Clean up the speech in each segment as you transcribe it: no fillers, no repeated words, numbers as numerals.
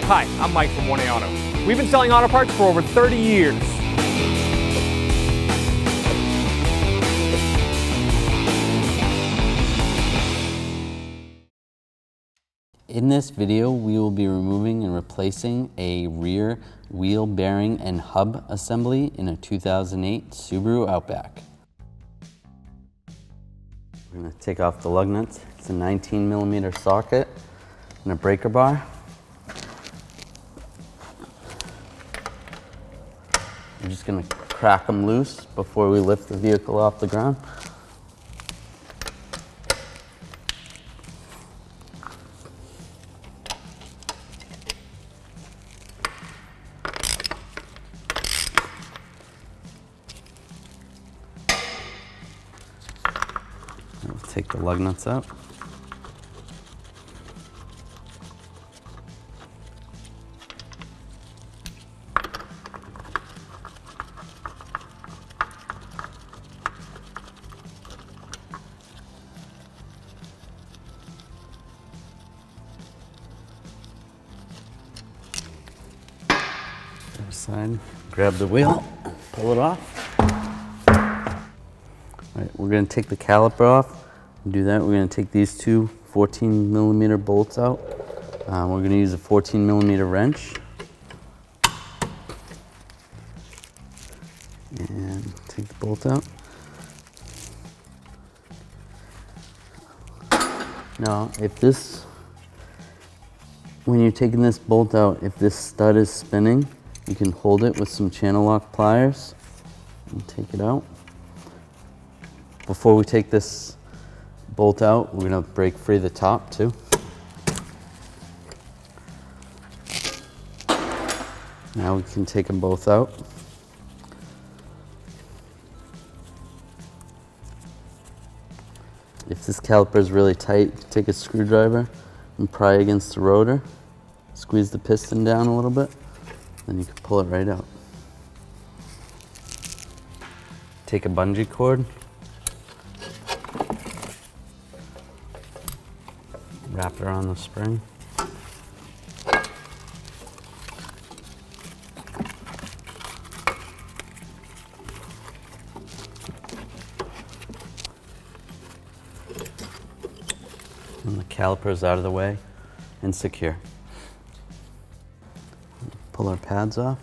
Hi, I'm Mike from 1A Auto. We've been selling auto parts for over 30 years. In this video, we will be removing and replacing a rear wheel bearing and hub assembly in a 2008 Subaru Outback. We're going to take off the lug nuts. It's a 19mm socket and a breaker bar. I'm just going to crack them loose before we lift the vehicle off the ground. We'll take the lug nuts out. Other side, grab the wheel, pull it off. All right, we're going to take the caliper off. To do that, we're going to take these two 14mm bolts out. We're going to use a 14mm wrench. And take the bolt out. Now, when you're taking this bolt out, if this stud is spinning, you can hold it with some channel lock pliers and take it out. Before we take this bolt out, we're going to break free the top too. Now we can take them both out. If this caliper is really tight, take a screwdriver and pry against the rotor. Squeeze the piston down a little bit, then you can pull it right out. Take a bungee cord. Wrap it around the spring. And the caliper is out of the way and secure. Pull our pads off.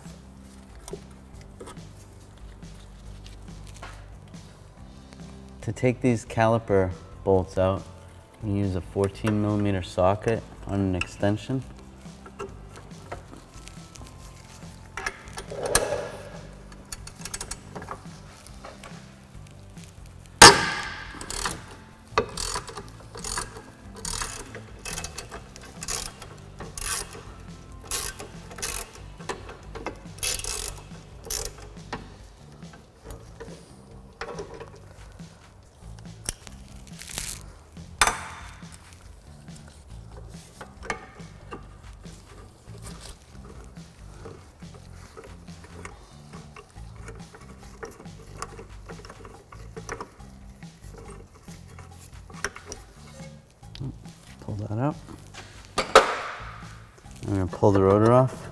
To take these caliper bolts out, you use a 14mm socket on an extension. Pull that out. I'm going to pull the rotor off.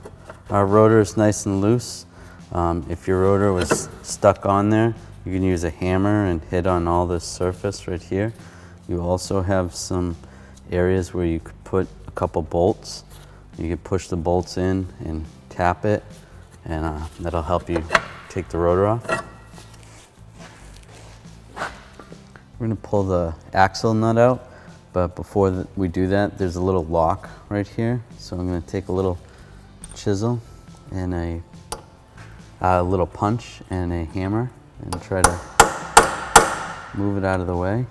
Our rotor is nice and loose. If your rotor was stuck on there, you can use a hammer and hit on all this surface right here. You also have some areas where you could put a couple bolts. You can push the bolts in and tap it, and that'll help you take the rotor off. We're going to pull the axle nut out. But before we do that, there's a little lock right here. So I'm going to take a little chisel and a little punch and a hammer and try to move it out of the way.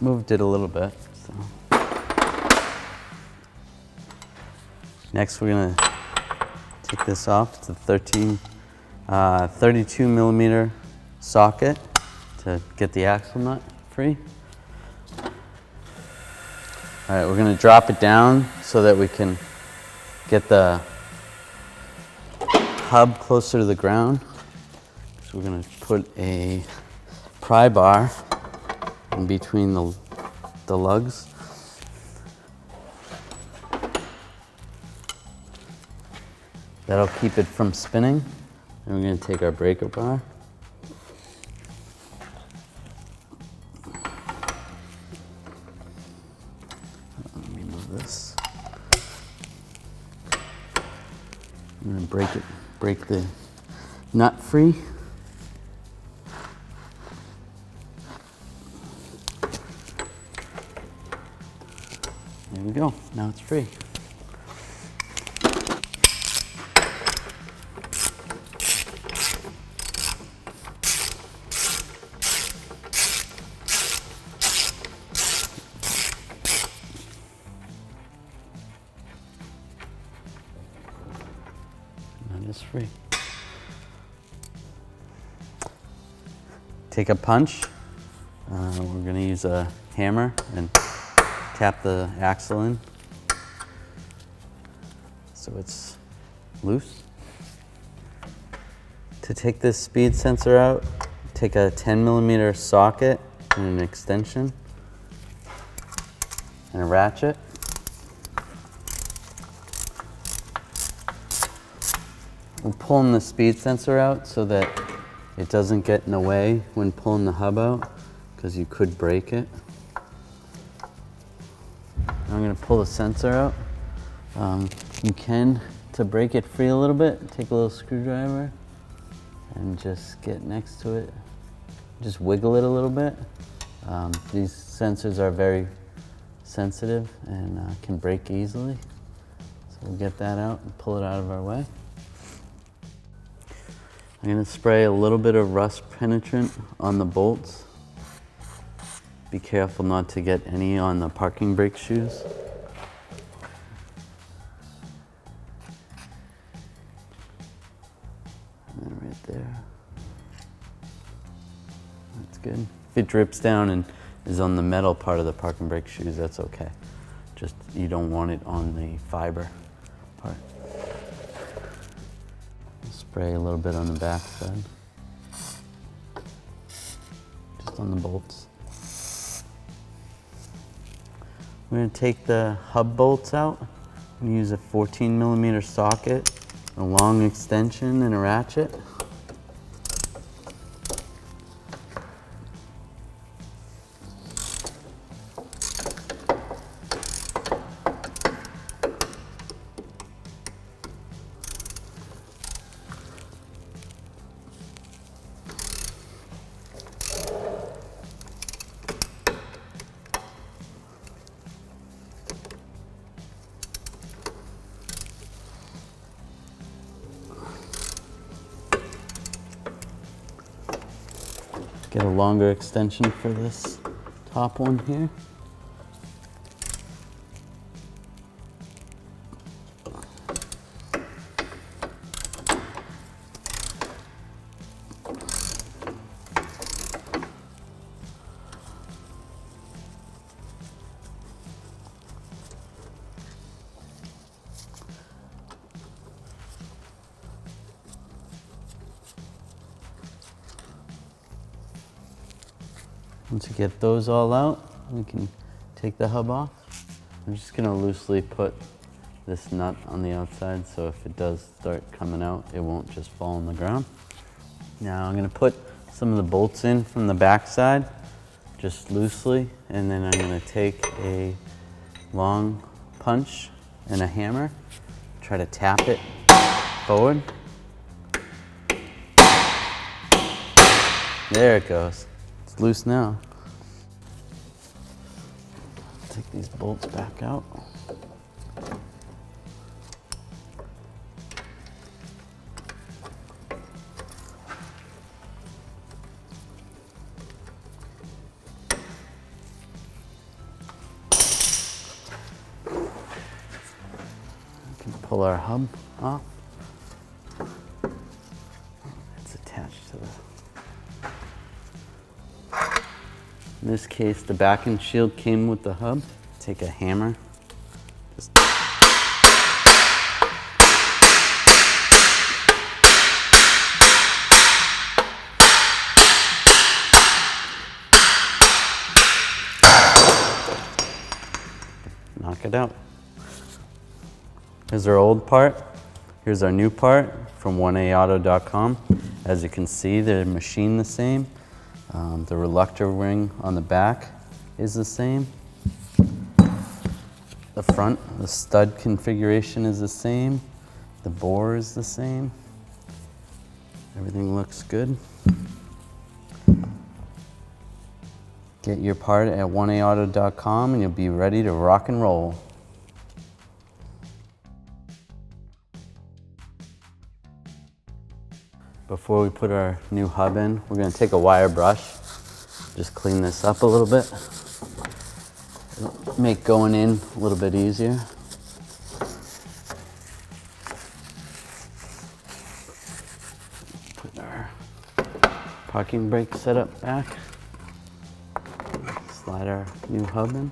Moved it a little bit. So. Next we're going to Take this off. It's a 32 millimeter socket to get the axle nut free. All right, we're gonna drop it down so that we can get the hub closer to the ground. So we're gonna put a pry bar in between the lugs. That'll keep it from spinning. And we're gonna take our breaker bar. Let me move this. I'm gonna break the nut free. There we go, now it's free. That is free. Take a punch. We're going to use a hammer and tap the axle in so it's loose. To take this speed sensor out, take a 10 millimeter socket and an extension and a ratchet. We're pulling the speed sensor out so that it doesn't get in the way when pulling the hub out, because you could break it. I'm going to pull the sensor out. You can, to break it free a little bit, take a little screwdriver and just get next to it. Just wiggle it a little bit. These sensors are very sensitive and can break easily. So we'll get that out and pull it out of our way. I'm going to spray a little bit of rust penetrant on the bolts. Be careful not to get any on the parking brake shoes. And then right there. That's good. If it drips down and is on the metal part of the parking brake shoes, that's okay. Just you don't want it on the fiber part. Spray a little bit on the back side. Just on the bolts. We're going to take the hub bolts out. We use a 14 millimeter socket, a long extension, and a ratchet. Get a longer extension for this top one here. Once you get those all out, we can take the hub off. I'm just going to loosely put this nut on the outside, so if it does start coming out, it won't just fall on the ground. Now I'm going to put some of the bolts in from the back side, just loosely, and then I'm going to take a long punch and a hammer, try to tap it forward. There it goes. It's loose now. Take these bolts back out. We can pull our hub off. In this case, the back end shield came with the hub. Take a hammer. Just knock it out. Here's our old part. Here's our new part from 1aauto.com. As you can see, they're machined the same. The reluctor ring on the back is the same. The front, the stud configuration is the same. The bore is the same. Everything looks good. Get your part at 1aauto.com and you'll be ready to rock and roll. Before we put our new hub in, we're going to take a wire brush, just clean this up a little bit. It'll make going in a little bit easier. Put our parking brake setup back. Slide our new hub in.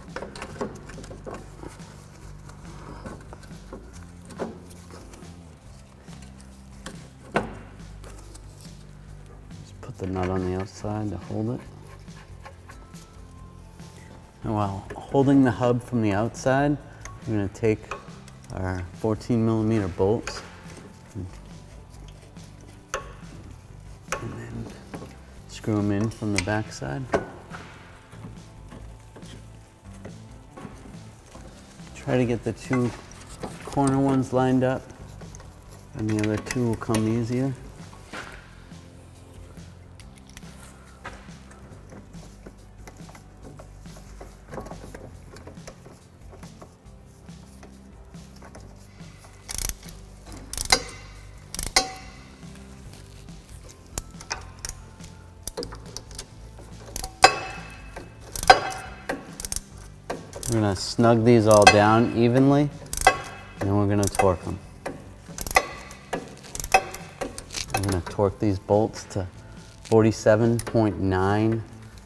Put the nut on the outside to hold it. And while holding the hub from the outside, we're going to take our 14mm bolts and then screw them in from the back side. Try to get the two corner ones lined up, and the other two will come easier. We're going to snug these all down evenly, and then we're going to torque them. I'm going to torque these bolts to 47.9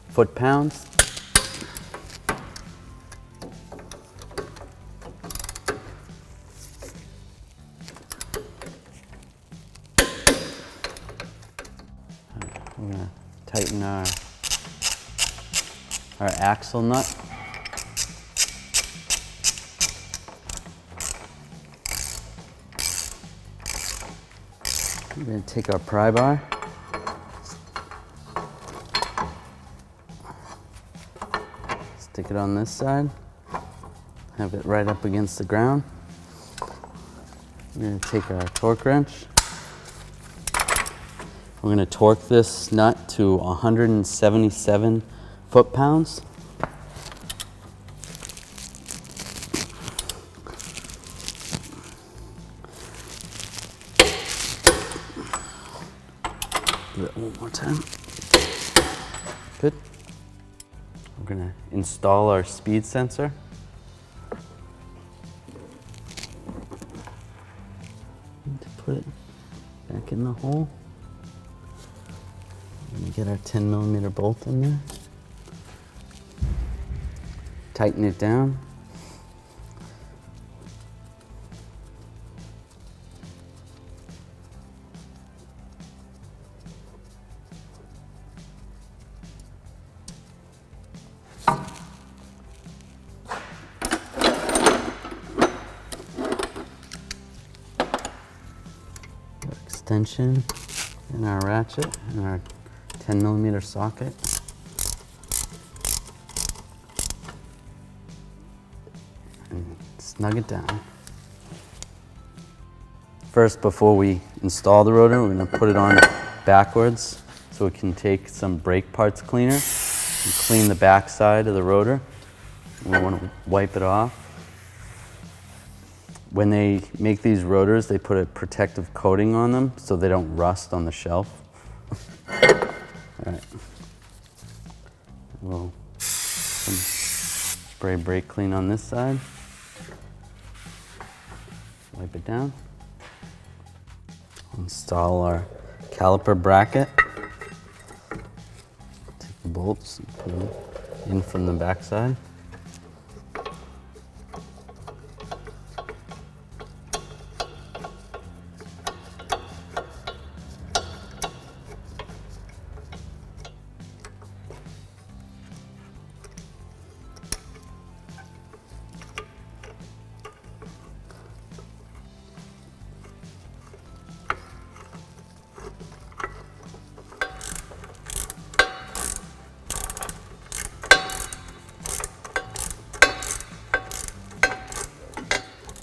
foot-pounds. We're going to tighten our axle nut. We're going to take our pry bar, stick it on this side, have it right up against the ground. We're going to take our torque wrench. We're going to torque this nut to 177 foot-pounds. Do that one more time. Good. We're going to install our speed sensor. And to put it back in the hole. We're going to get our 10mm bolt in there. Tighten it down. Extension in our ratchet and our 10mm socket. And snug it down. First, before we install the rotor, we're going to put it on backwards so we can take some brake parts cleaner and clean the back side of the rotor. We want to wipe it off. When they make these rotors, they put a protective coating on them so they don't rust on the shelf. All right. We'll spray brake clean on this side. Wipe it down. Install our caliper bracket. Take the bolts and put them in from the backside.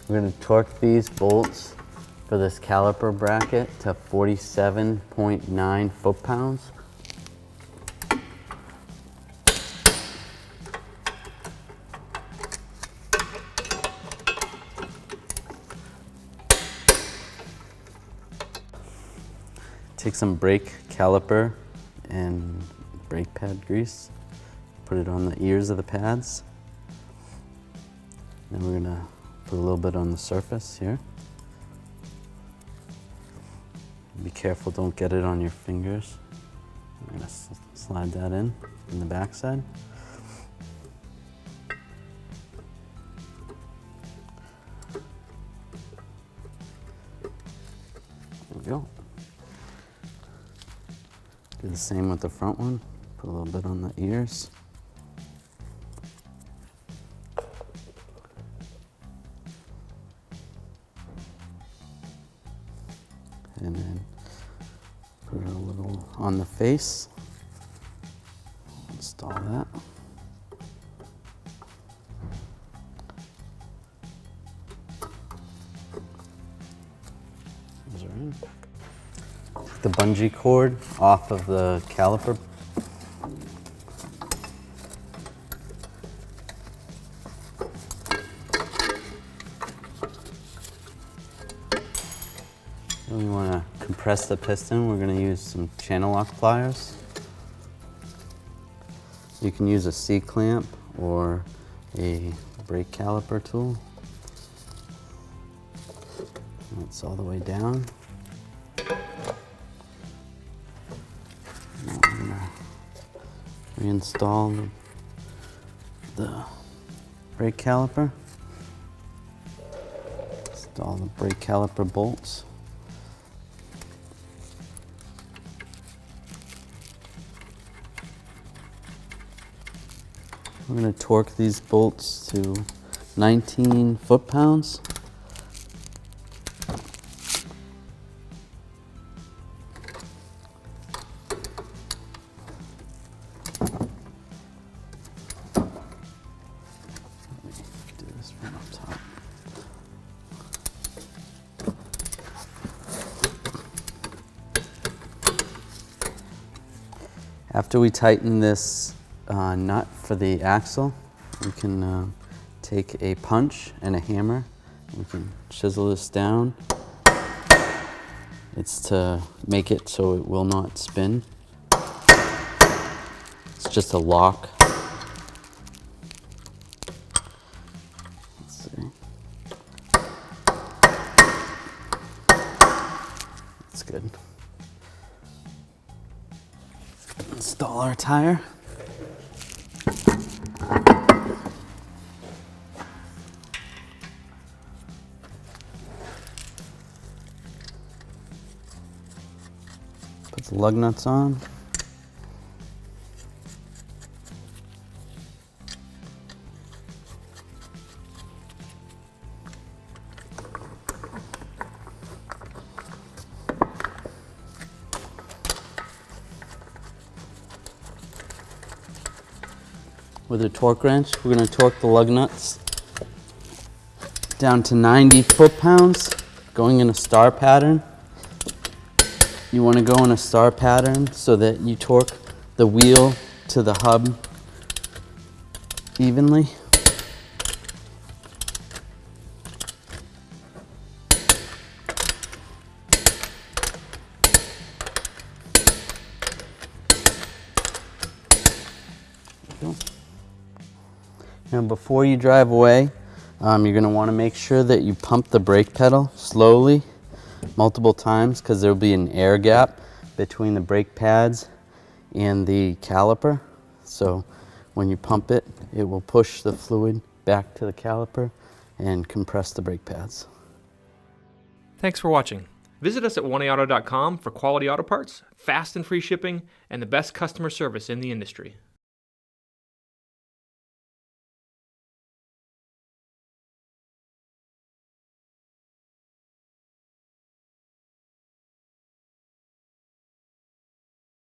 We're going to torque these bolts for this caliper bracket to 47.9 foot-pounds. Take some brake caliper and brake pad grease, put it on the ears of the pads. Then we're going to put a little bit on the surface here. Be careful, don't get it on your fingers. I'm going to slide that in the backside. There we go. Do the same with the front one. Put a little bit on the ears. And then put a little on the face. Install that. Those are in. Take the bungee cord off of the caliper. We want to compress the piston. We're going to use some channel lock pliers. You can use a C-clamp or a brake caliper tool. That's all the way down. Now we're going to reinstall the brake caliper. Install the brake caliper bolts. We're going to torque these bolts to 19 foot-pounds. Do this from up top. After we tighten this nut for the axle, we can take a punch and a hammer. We can chisel this down. It's to make it so it will not spin. It's just a lock. Let's see. That's good. Install our tire. Put the lug nuts on. With a torque wrench, we're going to torque the lug nuts down to 90 foot-pounds, going in a star pattern. You want to go in a star pattern so that you torque the wheel to the hub evenly. Now before you drive away, you're going to want to make sure that you pump the brake pedal slowly, multiple times, because there will be an air gap between the brake pads and the caliper. So When you pump it, it will push the fluid back to the caliper and compress the brake pads. Thanks for watching. Visit us at 1AAuto.com for quality auto parts, fast and free shipping, and the best customer service in the industry.